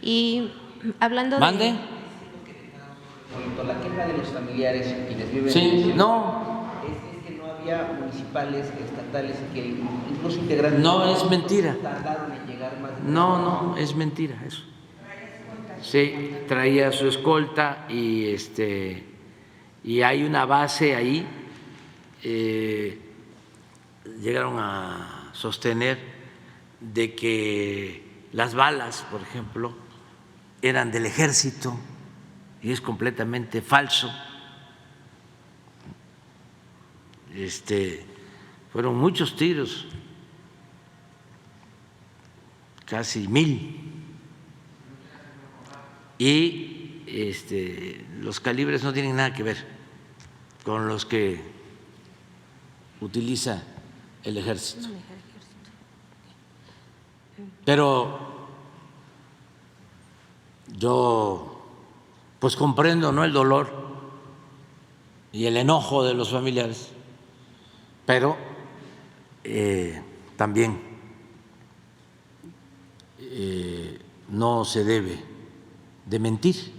Y hablando ¿Mande? La queja de los familiares quienes viven Sí, en no. Es que no había municipales, estatales, que incluso integrantes. No, es mentira. Tardaron en llegar más. No, es mentira eso. Sí, traía su escolta y hay una base ahí. Llegaron a sostener de que las balas, por ejemplo, eran del ejército y es completamente falso. Fueron muchos tiros, casi 1000, y los calibres no tienen nada que ver con los que utiliza el ejército. Pero yo pues comprendo, ¿no?, el dolor y el enojo de los familiares, pero también no se debe de mentir.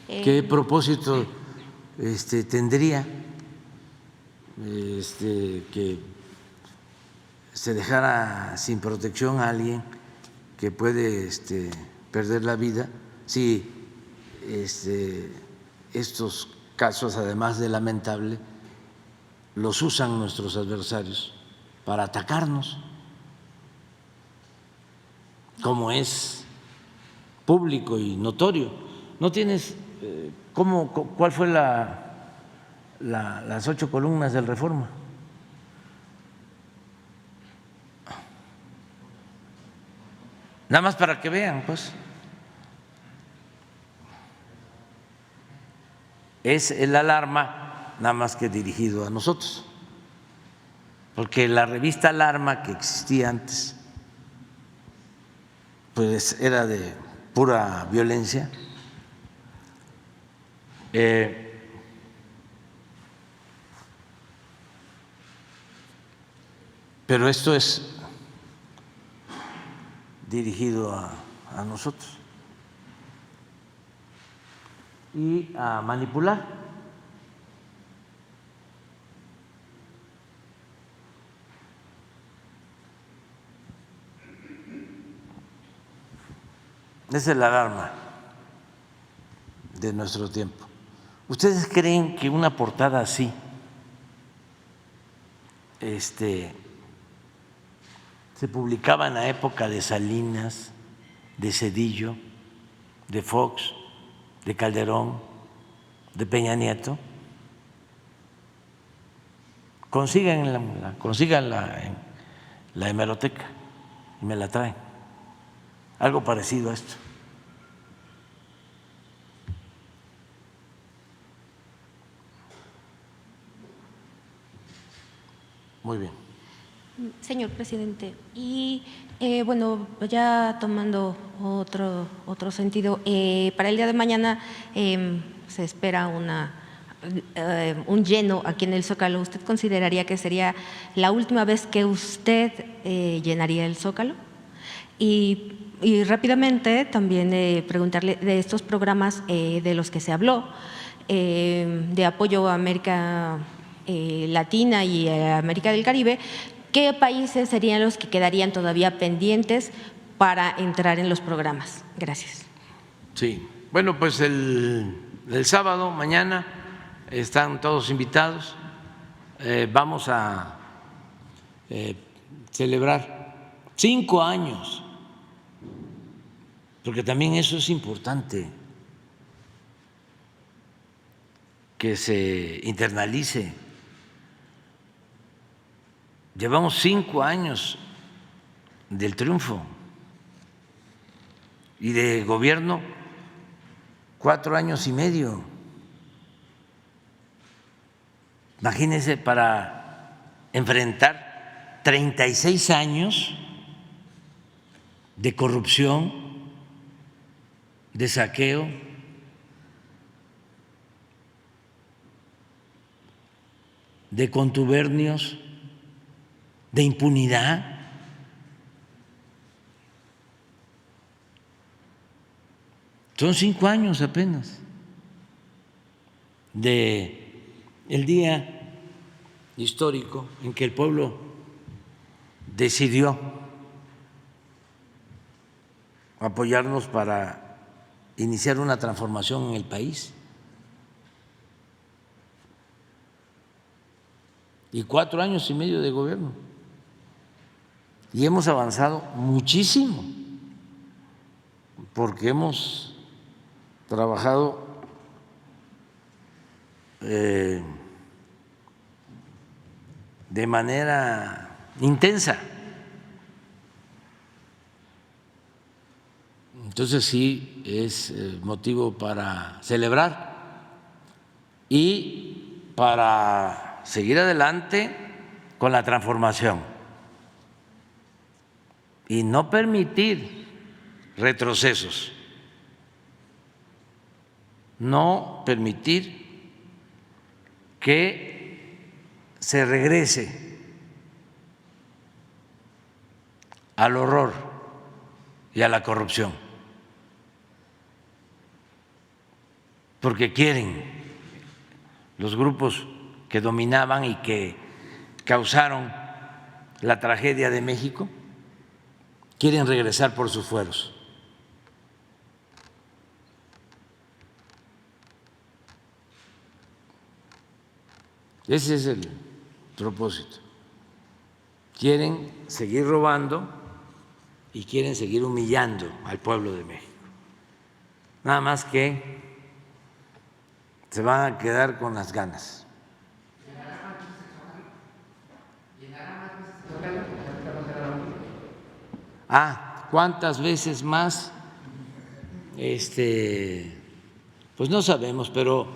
¿Qué propósito tendría que se dejara sin protección a alguien que puede perder la vida si estos casos, además de lamentable, los usan nuestros adversarios para atacarnos, como es público y notorio? ¿No tienes cuál fue las 8 columnas del Reforma? Nada más para que vean, pues. Es el Alarma, nada más que dirigido a nosotros, porque la revista Alarma que existía antes, pues era de pura violencia. Pero esto es dirigido a nosotros y a manipular. Es el Alarma de nuestro tiempo. ¿Ustedes creen que una portada así se publicaba en la época de Salinas, de Zedillo, de Fox, de Calderón, de Peña Nieto? Consíganla en la hemeroteca y me la traen. Algo parecido a esto. Muy bien. Señor presidente, y bueno, ya tomando otro sentido, para el día de mañana se espera un lleno aquí en el Zócalo. ¿Usted consideraría que sería la última vez que usted llenaría el Zócalo? Y rápidamente también preguntarle de estos programas de los que se habló, de apoyo a América Latina y América del Caribe, ¿qué países serían los que quedarían todavía pendientes para entrar en los programas? Gracias. Sí, bueno, pues el sábado, mañana, están todos invitados. Vamos a celebrar 5 años, porque también eso es importante, que se internalice. Llevamos 5 años del triunfo y de gobierno 4 años y medio. Imagínense, para enfrentar 36 años de corrupción, de saqueo, de contubernios, de impunidad. Son 5 años apenas de el día histórico en que el pueblo decidió apoyarnos para iniciar una transformación en el país. Y 4 años y medio de gobierno. Y hemos avanzado muchísimo, porque hemos trabajado de manera intensa. Entonces sí es motivo para celebrar y para seguir adelante con la transformación y no permitir retrocesos, no permitir que se regrese al horror y a la corrupción, porque quieren los grupos que dominaban y que causaron la tragedia de México, quieren regresar por sus fueros. Ese es el propósito. Quieren seguir robando y quieren seguir humillando al pueblo de México. Nada más que se van a quedar con las ganas. ¿Cuántas veces más? Pues no sabemos, pero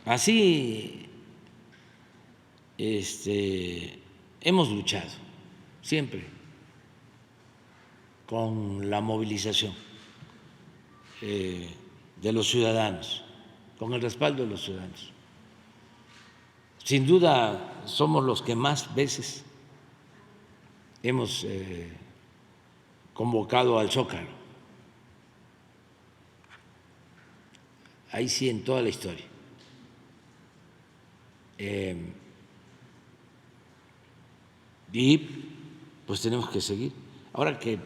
así hemos luchado siempre con la movilización de los ciudadanos, con el respaldo de los ciudadanos. Sin duda somos los que más veces hemos convocado al Zócalo, ahí sí en toda la historia. Y pues tenemos que seguir. Ahora que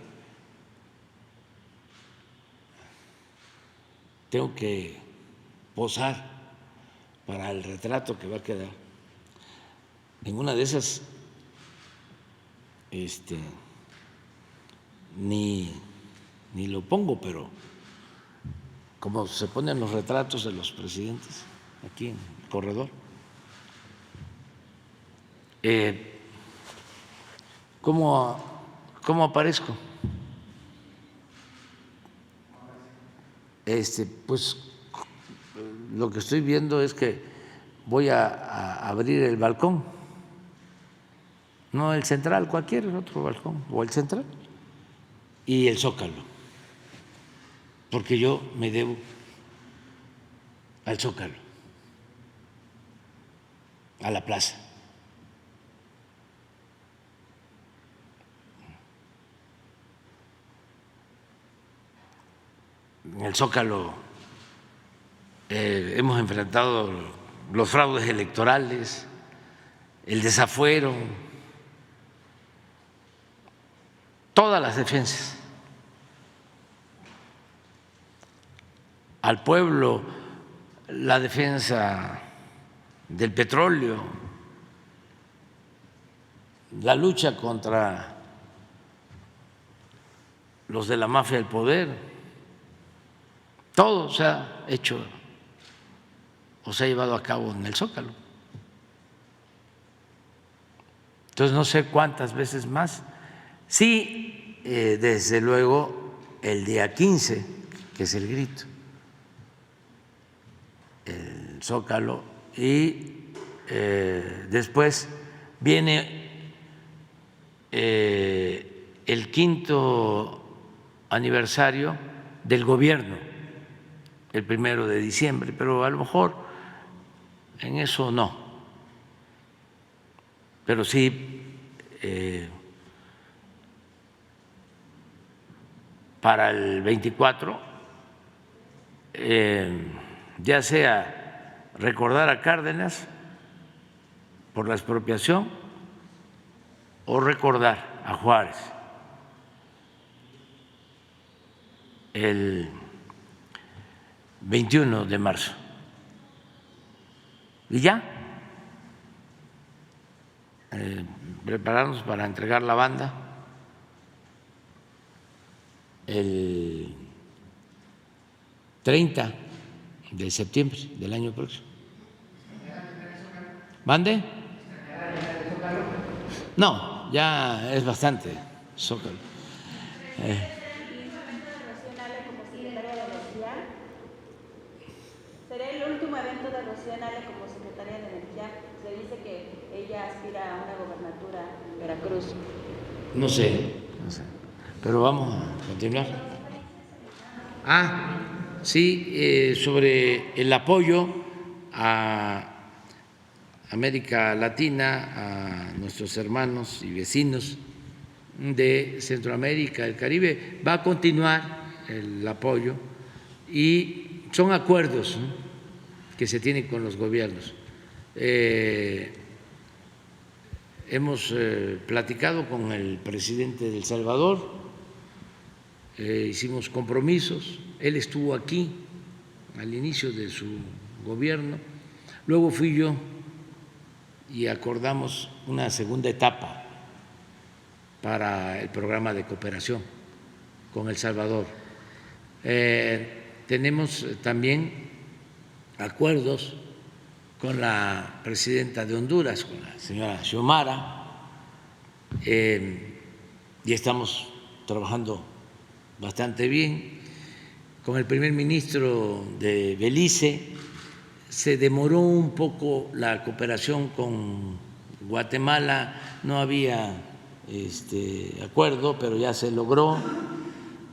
tengo que posar para el retrato que va a quedar, en una de esas ni lo pongo, pero como se ponen los retratos de los presidentes aquí en el corredor, ¿cómo aparezco? Pues lo que estoy viendo es que voy a abrir el balcón, no el central, cualquier otro balcón, o el central, y el Zócalo, porque yo me debo al Zócalo, a la plaza. En el Zócalo hemos enfrentado los fraudes electorales, el desafuero, todas las defensas al pueblo, la defensa del petróleo, la lucha contra los de la mafia del poder. Todo se ha hecho o se ha llevado a cabo en el Zócalo. Entonces no sé cuántas veces más. Sí, desde luego el día 15, que es el grito, el Zócalo, y después viene el 5º aniversario del gobierno, el 1 de diciembre, pero a lo mejor en eso no, pero sí para el 24, ya sea recordar a Cárdenas por la expropiación o recordar a Juárez el 21 de marzo. Y ya, prepararnos para entregar la banda el 30 de septiembre del año próximo. ¿Mande? No, ya es bastante Zócalo. ¿Será el último evento de Rocío Nale como secretaria de Energía? Se dice que ella aspira a una gobernatura en Veracruz. No sé, pero vamos a continuar. Sí, sobre el apoyo a América Latina, a nuestros hermanos y vecinos de Centroamérica, el Caribe, va a continuar el apoyo y son acuerdos, ¿no?, que se tienen con los gobiernos. Hemos platicado con el presidente de El Salvador, hicimos compromisos, él estuvo aquí al inicio de su gobierno, luego fui yo y acordamos una segunda etapa para el programa de cooperación con El Salvador. Tenemos también acuerdos con la presidenta de Honduras, con la señora Xiomara, y estamos trabajando bastante bien. Con el primer ministro de Belice se demoró un poco la cooperación con Guatemala, no había acuerdo, pero ya se logró,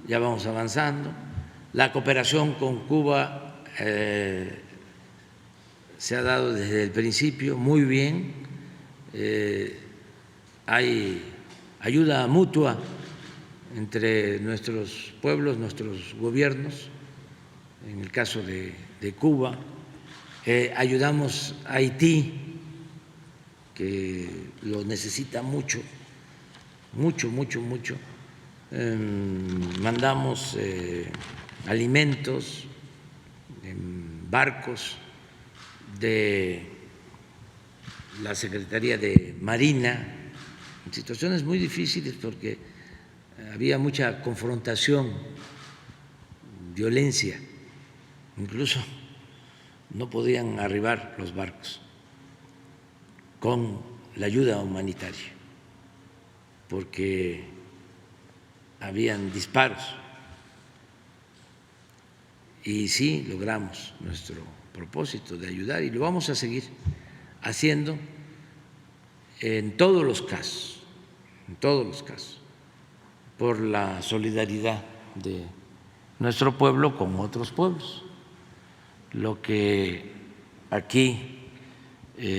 ya vamos avanzando. La cooperación con Cuba se ha dado desde el principio muy bien, hay ayuda mutua entre nuestros pueblos, nuestros gobiernos, en el caso de Cuba. Ayudamos a Haití, que lo necesita mucho, mucho, mucho, mucho. Mandamos alimentos en barcos de la Secretaría de Marina, en situaciones muy difíciles porque había mucha confrontación, violencia, incluso no podían arribar los barcos con la ayuda humanitaria porque habían disparos. Y sí, logramos nuestro propósito de ayudar y lo vamos a seguir haciendo en todos los casos, por la solidaridad de nuestro pueblo con otros pueblos. Lo que aquí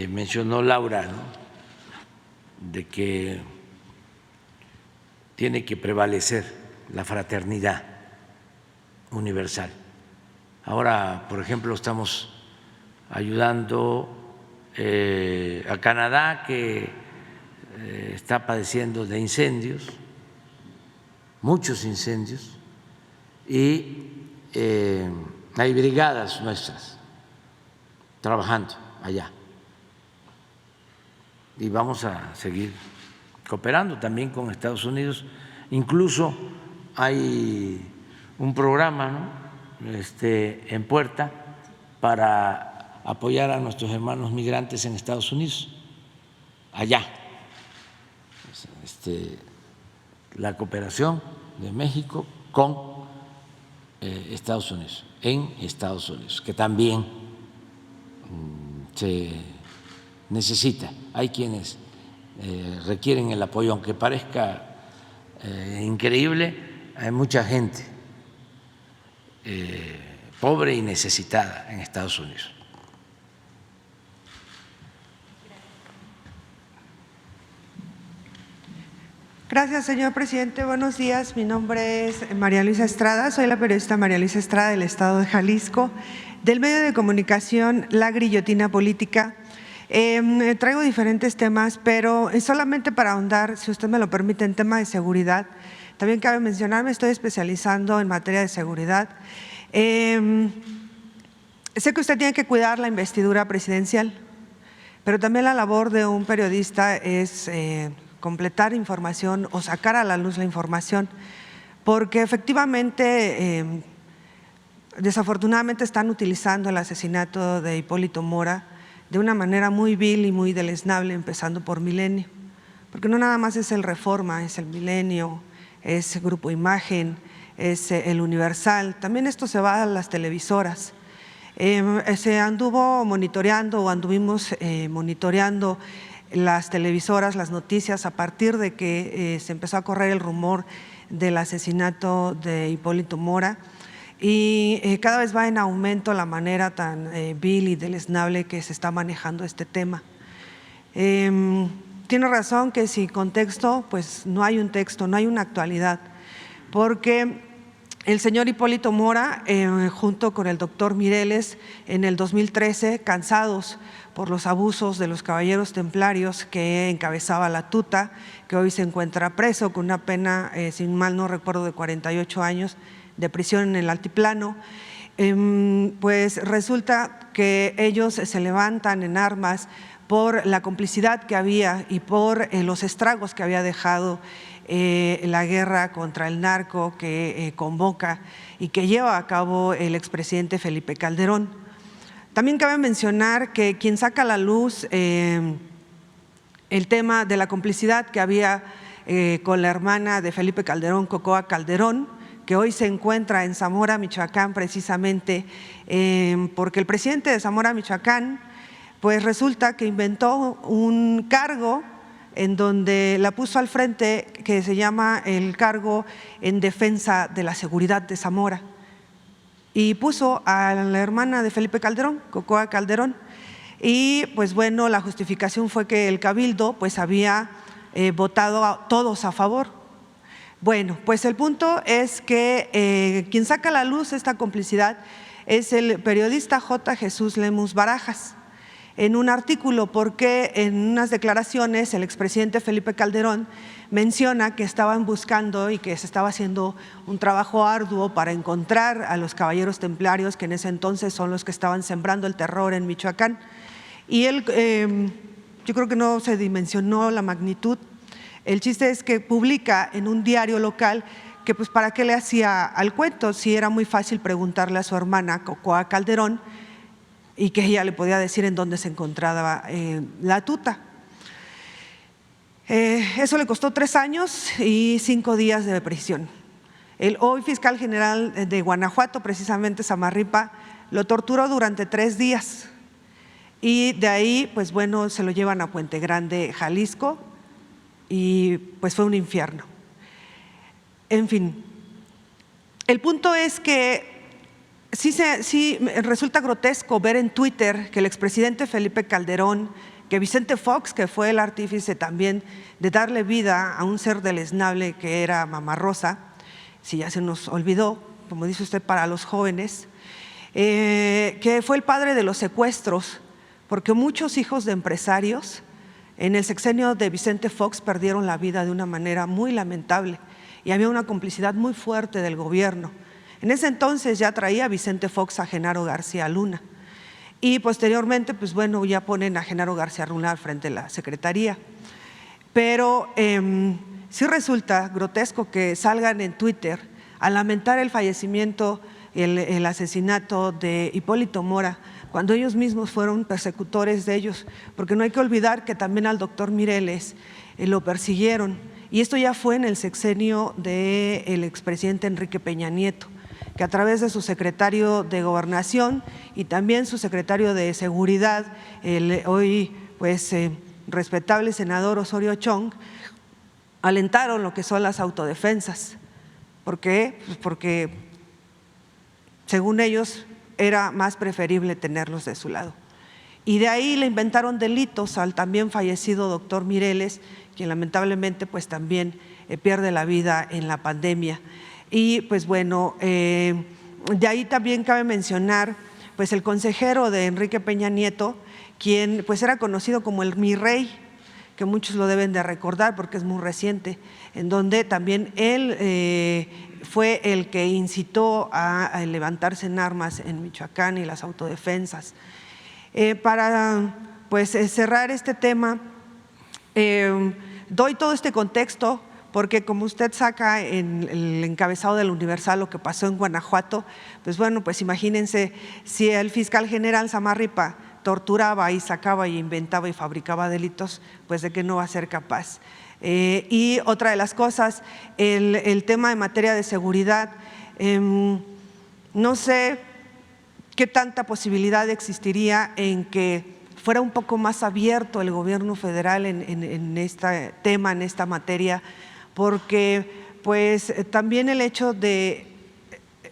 mencionó Laura, ¿no?, de que tiene que prevalecer la fraternidad universal. Ahora, por ejemplo, estamos ayudando a Canadá, que está padeciendo de incendios, muchos incendios, y hay brigadas nuestras trabajando allá. Y vamos a seguir cooperando también con Estados Unidos. Incluso hay un programa, ¿no?, en puerta para apoyar a nuestros hermanos migrantes en Estados Unidos, allá. La cooperación de México con Estados Unidos, en Estados Unidos, que también se necesita. Hay quienes requieren el apoyo, aunque parezca increíble, hay mucha gente pobre y necesitada en Estados Unidos. Gracias, señor presidente. Buenos días. Mi nombre es María Luisa Estrada. Soy la periodista María Luisa Estrada del Estado de Jalisco, del medio de comunicación La Grillotina Política. Traigo diferentes temas, pero solamente para ahondar, si usted me lo permite, en tema de seguridad. También cabe mencionar, me estoy especializando en materia de seguridad. Sé que usted tiene que cuidar la investidura presidencial, pero también la labor de un periodista es completar información o sacar a la luz la información, porque efectivamente, desafortunadamente están utilizando el asesinato de Hipólito Mora de una manera muy vil y muy deleznable, empezando por Milenio, porque no nada más es el Reforma, es el Milenio, es Grupo Imagen, es el Universal, también esto se va a las televisoras. Se anduvo monitoreando o anduvimos monitoreando las televisoras, las noticias, a partir de que se empezó a correr el rumor del asesinato de Hipólito Mora, y cada vez va en aumento la manera tan vil y deleznable que se está manejando este tema. Tiene razón que sin contexto, pues no hay un texto, no hay una actualidad, porque el señor Hipólito Mora, junto con el doctor Mireles, en el 2013, cansados por los abusos de los caballeros templarios que encabezaba la tuta, que hoy se encuentra preso con una pena, si mal no recuerdo, de 48 años de prisión en el altiplano, pues resulta que ellos se levantan en armas por la complicidad que había y por los estragos que había dejado la guerra contra el narco que convoca y que lleva a cabo el expresidente Felipe Calderón. También cabe mencionar que quien saca a la luz el tema de la complicidad que había con la hermana de Felipe Calderón, Cocoa Calderón, que hoy se encuentra en Zamora, Michoacán, precisamente porque el presidente de Zamora, Michoacán, pues resulta que inventó un cargo en donde la puso al frente, que se llama el cargo en defensa de la seguridad de Zamora, y puso a la hermana de Felipe Calderón, Cocoa Calderón, y pues bueno, la justificación fue que el cabildo pues había votado a todos a favor. Bueno, pues el punto es que quien saca a la luz esta complicidad es el periodista J. Jesús Lemus Barajas, en un artículo, porque en unas declaraciones el expresidente Felipe Calderón menciona que estaban buscando y que se estaba haciendo un trabajo arduo para encontrar a los caballeros templarios, que en ese entonces son los que estaban sembrando el terror en Michoacán. Y él, yo creo que no se dimensionó la magnitud. El chiste es que publica en un diario local que pues para qué le hacía al cuento, si era muy fácil preguntarle a su hermana Cocoa Calderón y que ella le podía decir en dónde se encontraba la tuta. Eso le costó 3 años y 5 días de prisión. El hoy fiscal general de Guanajuato, precisamente Samarripa, lo torturó durante 3 días y de ahí, pues bueno, se lo llevan a Puente Grande, Jalisco, y pues fue un infierno. En fin, el punto es que sí resulta grotesco ver en Twitter que el expresidente Felipe Calderón, que Vicente Fox, que fue el artífice también de darle vida a un ser deleznable que era Mamá Rosa, si ya se nos olvidó, como dice usted, para los jóvenes, que fue el padre de los secuestros, porque muchos hijos de empresarios en el sexenio de Vicente Fox perdieron la vida de una manera muy lamentable y había una complicidad muy fuerte del gobierno. En ese entonces ya traía Vicente Fox a Genaro García Luna y posteriormente, pues bueno, ya ponen a Genaro García Luna al frente de la Secretaría. Pero sí resulta grotesco que salgan en Twitter a lamentar el fallecimiento, el asesinato de Hipólito Mora, cuando ellos mismos fueron persecutores de ellos, porque no hay que olvidar que también al doctor Mireles lo persiguieron, y esto ya fue en el sexenio del expresidente Enrique Peña Nieto, que a través de su secretario de Gobernación y también su secretario de Seguridad, el hoy pues respetable senador Osorio Chong, alentaron lo que son las autodefensas. ¿Por qué? Pues porque según ellos era más preferible tenerlos de su lado. Y de ahí le inventaron delitos al también fallecido doctor Mireles, quien lamentablemente pues también pierde la vida en la pandemia. Y pues bueno, de ahí también cabe mencionar pues el consejero de Enrique Peña Nieto, quien pues era conocido como el Mi Rey, que muchos lo deben de recordar porque es muy reciente, en donde también él fue el que incitó a levantarse en armas en Michoacán y las autodefensas. Para pues cerrar este tema, doy todo este contexto porque como usted saca en el encabezado del Universal lo que pasó en Guanajuato, pues bueno, pues imagínense si el fiscal general Samarripa torturaba y sacaba y inventaba y fabricaba delitos, pues de qué no va a ser capaz. Y otra de las cosas, el tema en materia de seguridad, no sé qué tanta posibilidad existiría en que fuera un poco más abierto el gobierno federal en este tema, en esta materia, porque pues también el hecho de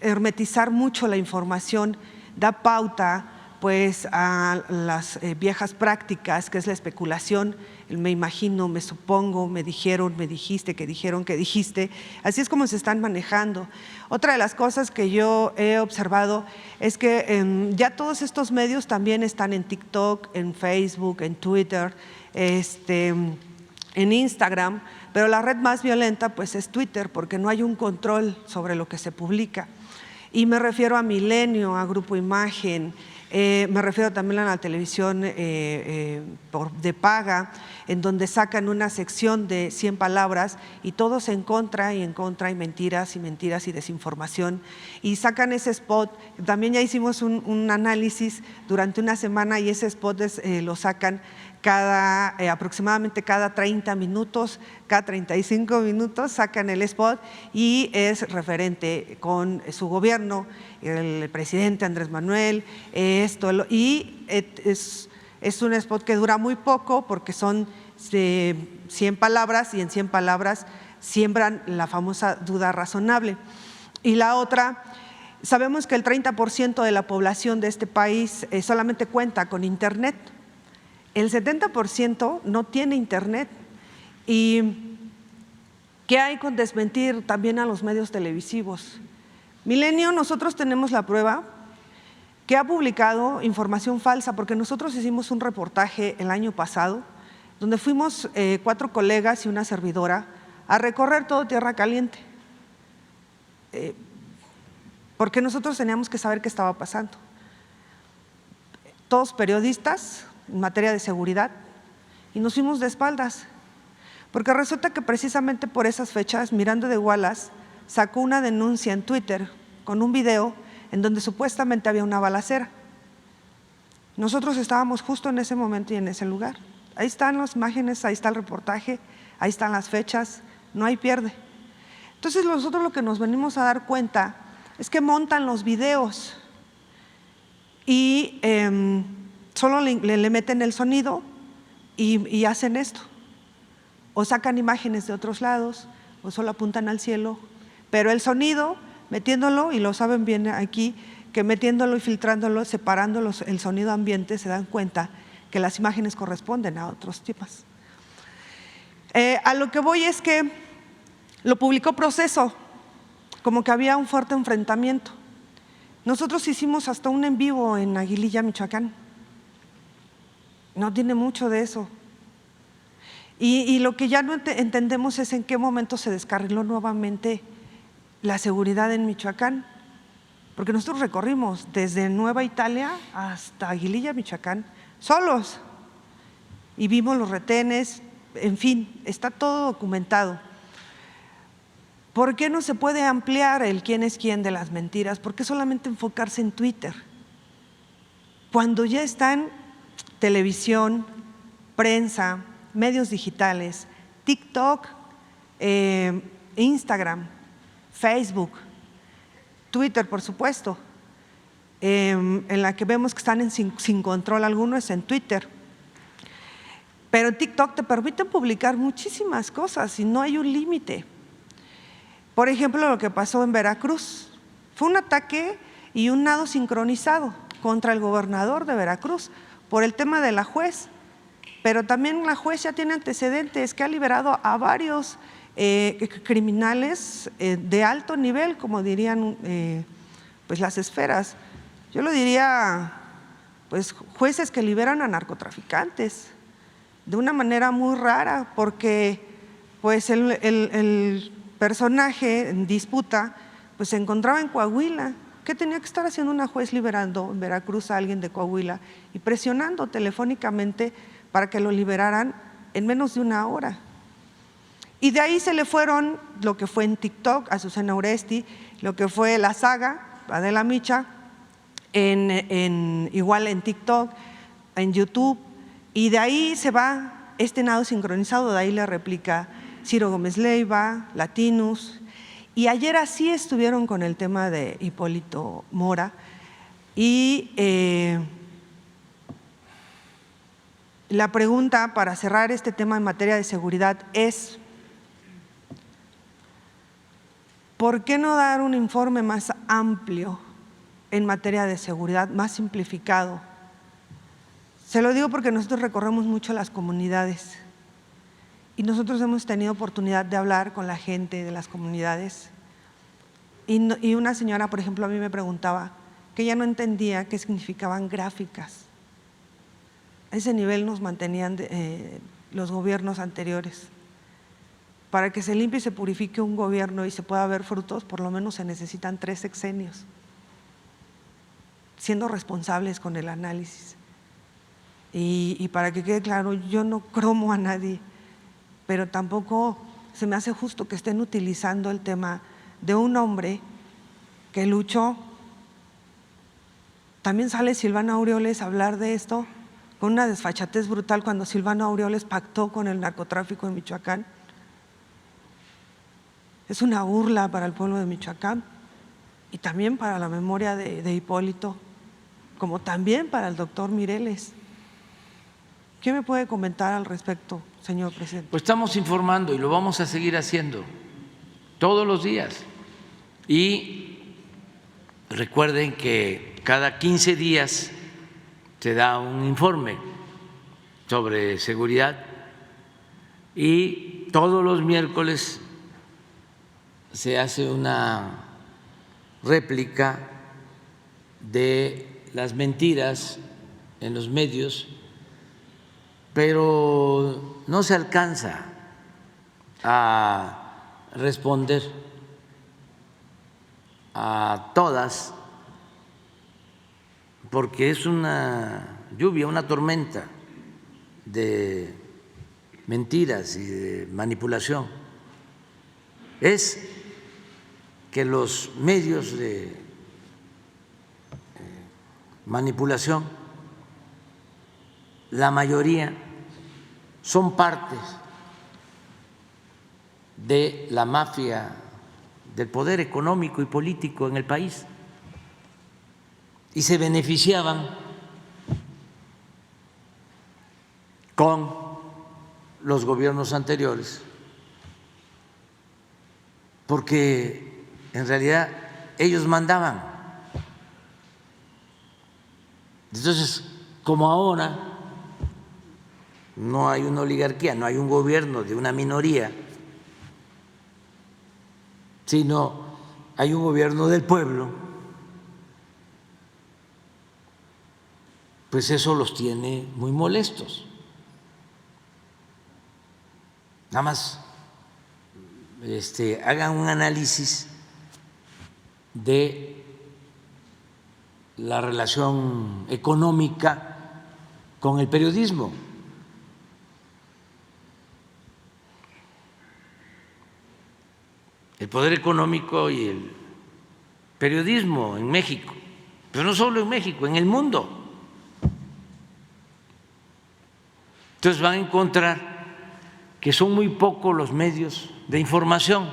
hermetizar mucho la información da pauta pues a las viejas prácticas, que es la especulación, el me imagino, me supongo, me dijeron, me dijiste, que dijeron, que dijiste, así es como se están manejando. Otra de las cosas que yo he observado es que ya todos estos medios también están en TikTok, en Facebook, en Twitter, en Instagram, pero la red más violenta pues es Twitter, porque no hay un control sobre lo que se publica. Y me refiero a Milenio, a Grupo Imagen, me refiero también a la televisión de paga, en donde sacan una sección de 100 palabras y todos en contra y mentiras y desinformación, y sacan ese spot. También ya hicimos un análisis durante una semana y ese spot lo sacan aproximadamente cada 30 minutos, cada 35 minutos sacan el spot y es referente con su gobierno, el presidente Andrés Manuel, es un spot que dura muy poco porque son 100 palabras y en 100 palabras siembran la famosa duda razonable. Y la otra, sabemos que el 30% de la población de este país solamente cuenta con internet. El 70% no tiene internet. ¿Y qué hay con desmentir también a los medios televisivos? Milenio, nosotros tenemos la prueba que ha publicado información falsa, porque nosotros hicimos un reportaje el año pasado, donde fuimos 4 colegas y una servidora a recorrer todo Tierra Caliente, porque nosotros teníamos que saber qué estaba pasando. Todos periodistas en materia de seguridad, y nos fuimos de espaldas, porque resulta que precisamente por esas fechas Miranda de Wallace sacó una denuncia en Twitter con un video en donde supuestamente había una balacera. Nosotros estábamos justo en ese momento y en ese lugar. Ahí están las imágenes, ahí está el reportaje, ahí están las fechas, no hay pierde. Entonces nosotros lo que nos venimos a dar cuenta es que montan los videos y solo le meten el sonido y hacen esto, o sacan imágenes de otros lados, o solo apuntan al cielo, pero el sonido, metiéndolo, y lo saben bien aquí, que metiéndolo y filtrándolo, separando el sonido ambiente, se dan cuenta que las imágenes corresponden a otros temas. A lo que voy es que lo publicó Proceso, como que había un fuerte enfrentamiento. Nosotros hicimos hasta un en vivo en Aguililla, Michoacán. No tiene mucho de eso. Y lo que ya no entendemos es en qué momento se descarriló nuevamente la seguridad en Michoacán, porque nosotros recorrimos desde Nueva Italia hasta Aguililla, Michoacán, solos, y vimos los retenes, en fin, está todo documentado. ¿Por qué no se puede ampliar el quién es quién de las mentiras? ¿Por qué solamente enfocarse en Twitter? Cuando ya están televisión, prensa, medios digitales, TikTok, Instagram, Facebook, Twitter, por supuesto, en la que vemos que están sin control alguno es en Twitter. Pero en TikTok te permiten publicar muchísimas cosas y no hay un límite. Por ejemplo, lo que pasó en Veracruz, fue un ataque y un nado sincronizado contra el gobernador de Veracruz, por el tema de la juez, pero también la juez ya tiene antecedentes, que ha liberado a varios criminales de alto nivel, como dirían pues las esferas. Yo lo diría, pues jueces que liberan a narcotraficantes de una manera muy rara, porque pues el personaje en disputa pues se encontraba en Coahuila. ¿Qué tenía que estar haciendo una juez liberando en Veracruz a alguien de Coahuila y presionando telefónicamente para que lo liberaran en menos de una hora? Y de ahí se le fueron lo que fue en TikTok a Susana Oresti, lo que fue la saga Adela Micha, igual en TikTok, en YouTube, y de ahí se va este nado sincronizado, de ahí le replica Ciro Gómez Leiva, Latinus, y ayer así estuvieron con el tema de Hipólito Mora, y la pregunta para cerrar este tema en materia de seguridad es: ¿por qué no dar un informe más amplio en materia de seguridad, más simplificado? Se lo digo porque nosotros recorremos mucho las comunidades y nosotros hemos tenido oportunidad de hablar con la gente de las comunidades. Y una señora, por ejemplo, a mí me preguntaba que ella no entendía qué significaban gráficas. A ese nivel nos mantenían los gobiernos anteriores. Para que se limpie y se purifique un gobierno y se pueda ver frutos, por lo menos se necesitan 3 sexenios, siendo responsables con el análisis. Y para que quede claro, yo no cromo a nadie, pero tampoco se me hace justo que estén utilizando el tema de un hombre que luchó. También sale Silvano Aureoles a hablar de esto con una desfachatez brutal cuando Silvano Aureoles pactó con el narcotráfico en Michoacán. Es una burla para el pueblo de Michoacán y también para la memoria de Hipólito, como también para el doctor Mireles. ¿Qué me puede comentar al respecto, señor presidente? Pues estamos informando y lo vamos a seguir haciendo todos los días. Y recuerden que cada 15 días se da un informe sobre seguridad y todos los miércoles se hace una réplica de las mentiras en los medios, pero no se alcanza a responder a todas porque es una lluvia, una tormenta de mentiras y de manipulación. Es que los medios de manipulación, la mayoría son partes de la mafia del poder económico y político en el país y se beneficiaban con los gobiernos anteriores porque en realidad ellos mandaban. Entonces, como ahora no hay una oligarquía, no hay un gobierno de una minoría, sino hay un gobierno del pueblo, pues eso los tiene muy molestos. Nada más hagan un análisis de la relación económica con el periodismo. El poder económico y el periodismo en México, pero no solo en México, en el mundo. Entonces van a encontrar que son muy pocos los medios de información,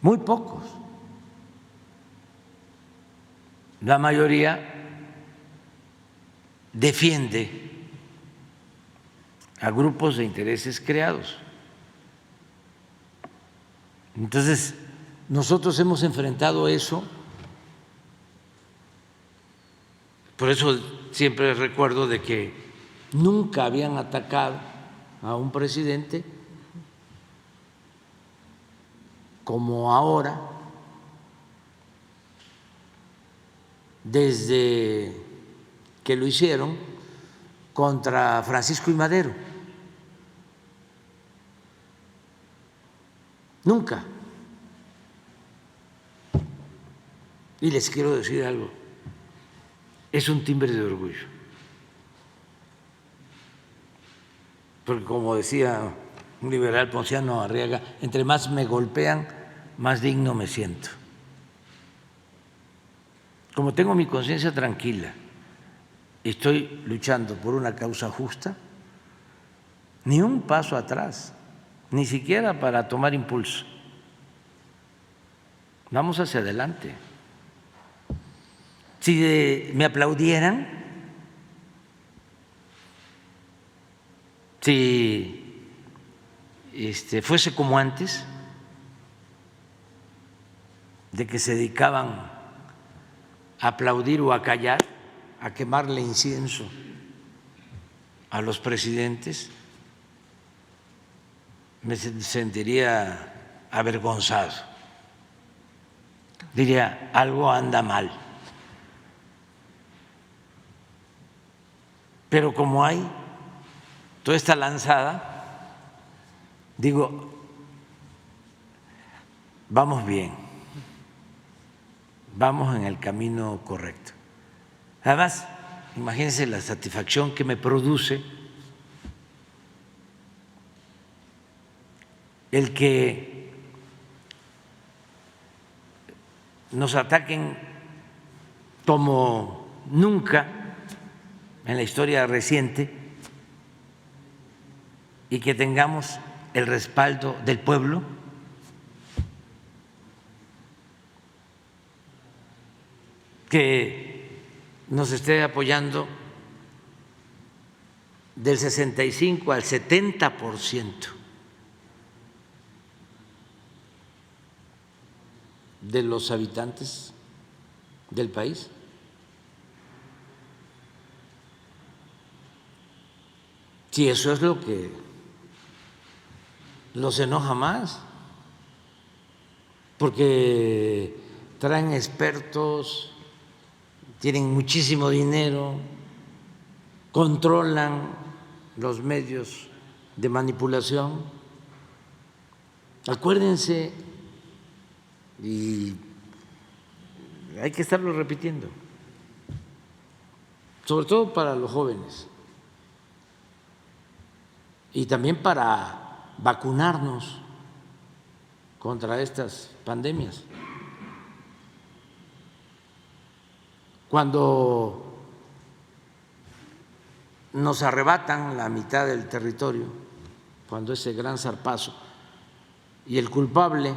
muy pocos. La mayoría defiende a grupos de intereses creados. Entonces, nosotros hemos enfrentado eso Por eso siempre recuerdo de que nunca habían atacado a un presidente como ahora, desde que lo hicieron contra Francisco I. Madero. Nunca. Y les quiero decir algo, es un timbre de orgullo, porque como decía un liberal Ponciano Arriaga, entre más me golpean, más digno me siento. Como tengo mi conciencia tranquila y estoy luchando por una causa justa, ni un paso atrás, ni siquiera para tomar impulso. Vamos hacia adelante. Si me aplaudieran, si fuese como antes, de que se dedicaban a aplaudir o a callar, a quemarle incienso a los presidentes, me sentiría avergonzado. Diría, algo anda mal. Pero como hay toda esta lanzada, digo, vamos bien, vamos en el camino correcto. Además, imagínense la satisfacción que me produce el que nos ataquen como nunca en la historia reciente y que tengamos el respaldo del pueblo. Que nos esté apoyando del 65 al 70% de los habitantes del país. Si eso es lo que los enoja más, porque traen expertos, tienen muchísimo dinero, controlan los medios de manipulación. Acuérdense, y hay que estarlo repitiendo, sobre todo para los jóvenes y también para vacunarnos contra estas pandemias. Cuando nos arrebatan la mitad del territorio, cuando ese gran zarpazo, y el culpable,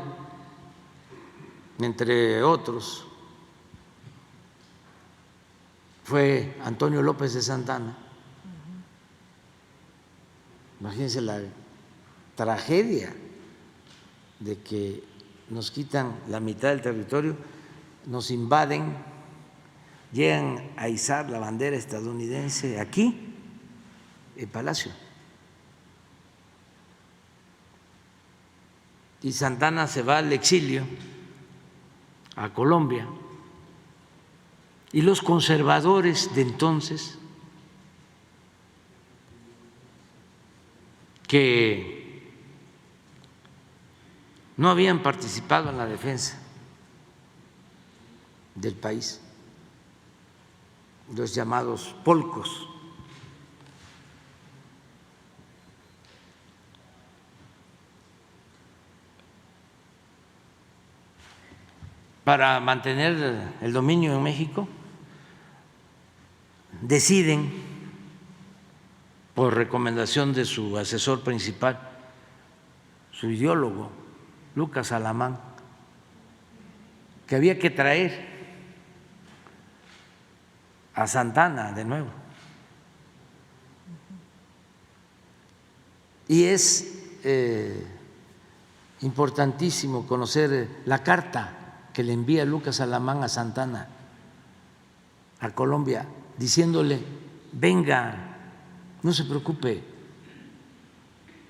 entre otros, fue Antonio López de Santana. Imagínense la tragedia de que nos quitan la mitad del territorio, nos invaden, llegan a izar la bandera estadounidense aquí, en Palacio. Y Santana se va al exilio, a Colombia, y los conservadores de entonces, que no habían participado en la defensa del país, los llamados polcos, para mantener el dominio en México, deciden, por recomendación de su asesor principal, su ideólogo, Lucas Alamán, que había que traer a Santana de nuevo. Y es importantísimo conocer la carta que le envía Lucas Alamán a Santana, a Colombia, diciéndole, venga, no se preocupe,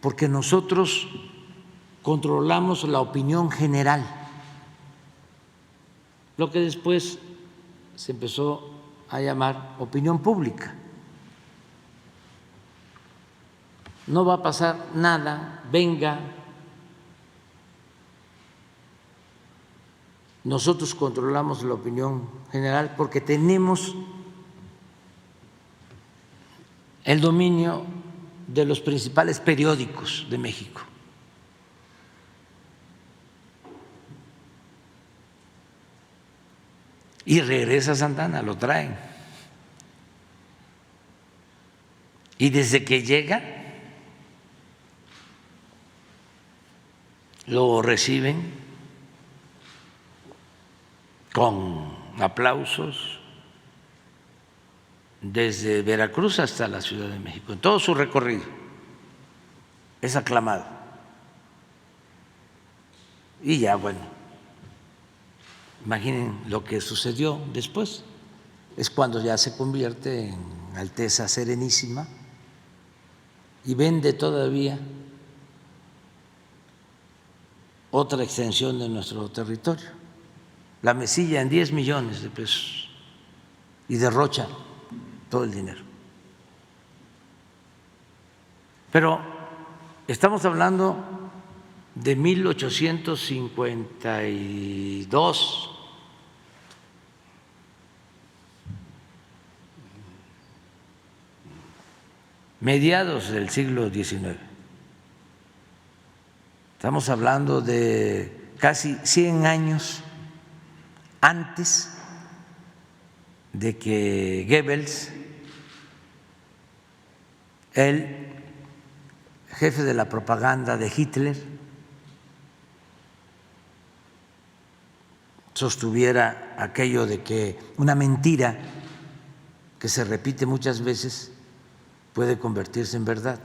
porque nosotros controlamos la opinión general, lo que después se empezó a llamar opinión pública. No va a pasar nada, venga. Nosotros controlamos la opinión general porque tenemos el dominio de los principales periódicos de México. Y regresa Santana, lo traen. Y desde que llega, lo reciben con aplausos desde Veracruz hasta la Ciudad de México. En todo su recorrido es aclamado. Y ya, bueno, imaginen lo que sucedió después. Es cuando ya se convierte en Alteza Serenísima y vende todavía otra extensión de nuestro territorio, la Mesilla, en 10 millones de pesos, y derrocha todo el dinero. Pero estamos hablando de 1852, mediados del siglo XIX. Estamos hablando de casi 100 años antes de que Goebbels, el jefe de la propaganda de Hitler, sostuviera aquello de que una mentira que se repite muchas veces puede convertirse en verdad.